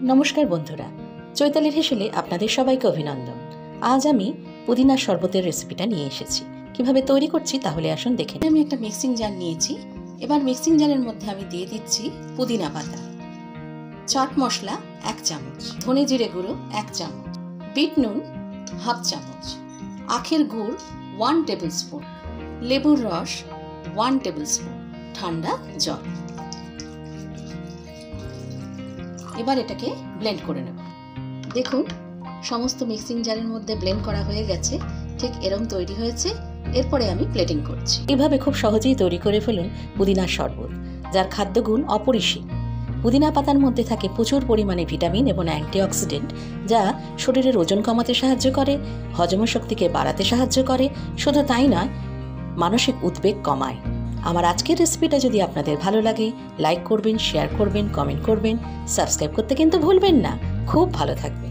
নমস্কার বন্ধুরা, চৈতালির হেসেলে আপনাদের সবাইকে অভিনন্দন। আজ আমি পুদিনার শরবতের রেসিপিটা নিয়ে এসেছি। কিভাবে তৈরি করছি তাহলে আসুন দেখে। আমি একটা মিক্সিং জার নিয়েছি। এবার মিক্সিং জারের মধ্যে আমি দিয়ে দিচ্ছি পুদিনা পাতা, চাট মশলা 1 চামচ, ধনে জিরে গুঁড়ো 1 চামচ, বিট নুন 1/2 চামচ, আখের গুড় 1 টেবিল স্পুন, লেবুর রস 1 টেবিল স্পুন, ঠান্ডা জল। এবার এটাকে ব্লেন্ড করে নেব। দেখুন, সমস্ত মিক্সিং জারের মধ্যে ব্লেন্ড করা হয়ে গেছে। ঠিক এরকম তৈরি হয়েছে। এরপরে আমি প্লেটিং করছি। এভাবে খুব সহজেই তৈরি করে ফেলুন পুদিনার শরবত, যার খাদ্যগুণ অপরিসীম। পুদিনা পাতার মধ্যে থাকে প্রচুর পরিমাণে ভিটামিন এবং অ্যান্টিঅক্সিডেন্ট, যা শরীরের ওজন কমাতে সাহায্য করে, হজম শক্তিকে বাড়াতে সাহায্য করে। শুধু তাই নয়, মানসিক উদ্বেগ কমায়। আমার আজকের রেসিপিটা যদি আপনাদের ভালো লাগে, লাইক করবেন, শেয়ার করবেন, কমেন্ট করবেন, সাবস্ক্রাইব করতে কিন্তু ভুলবেন না। খুব ভালো থাকবেন।